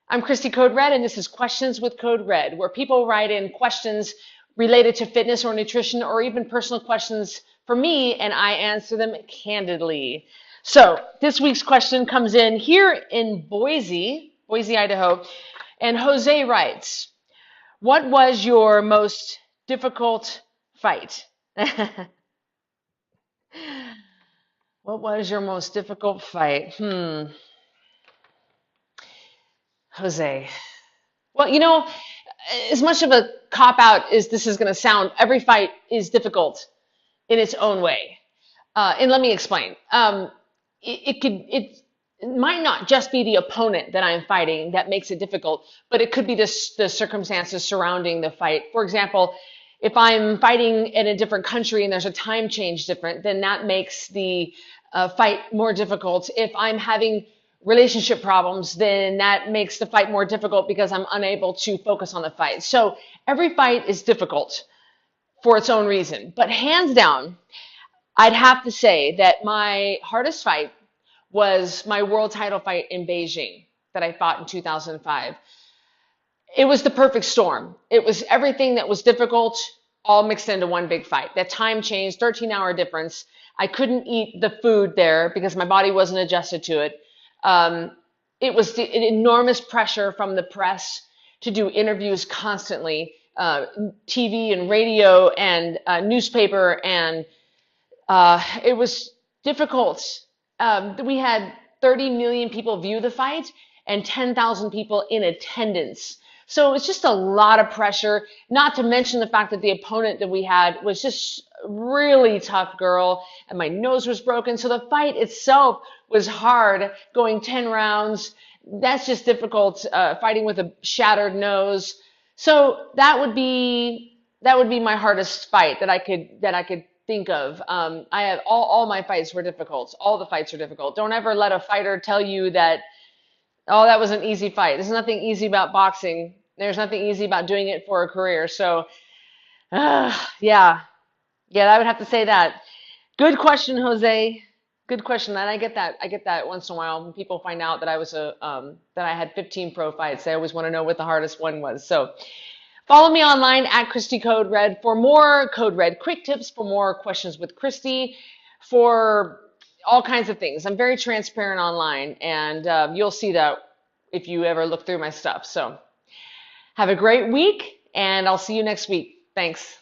I'm Cristy Code Red, and this is Questions with Code Red, where people write in questions related to fitness or nutrition or even personal questions for me, and I answer them candidly. So this week's question comes in here in Boise, Idaho, and Jose writes, "What was your most difficult fight?" What was your most difficult fight? Jose. Well, as much of a cop out as this is going to sound, every fight is difficult in its own way. And let me explain. It might not just be the opponent that I'm fighting that makes it difficult, but it could be the circumstances surrounding the fight. For example, if I'm fighting in a different country and there's a time change different, then that makes the fight more difficult. If I'm having relationship problems, then that makes the fight more difficult because I'm unable to focus on the fight. So every fight is difficult for its own reason. But hands down, I'd have to say that my hardest fight was my world title fight in Beijing that I fought in 2005. It was the perfect storm. It was everything that was difficult all mixed into one big fight. That time change, 13-hour difference. I couldn't eat the food there because my body wasn't adjusted to it. It was the enormous pressure from the press to do interviews constantly, TV and radio and newspaper, and it was difficult. We had 30 million people view the fight and 10,000 people in attendance. So it's just a lot of pressure, not to mention the fact that the opponent that we had was just really tough girl and my nose was broken. So the fight itself was hard, going 10 rounds. That's just difficult, fighting with a shattered nose. So that would be my hardest fight that I could think of. I have all my fights were difficult. All the fights are difficult. Don't ever let a fighter tell you that, oh, that was an easy fight. There's nothing easy about boxing. There's nothing easy about doing it for a career. So, yeah, I would have to say that. Good question, Jose. Good question. And I get that. I get that once in a while when people find out that that I had 15 pro fights. They always want to know what the hardest one was. So, follow me online at Cristy Code Red for more Code Red quick tips, for more questions with Cristy, for all kinds of things. I'm very transparent online, and you'll see that if you ever look through my stuff. So have a great week, and I'll see you next week. Thanks.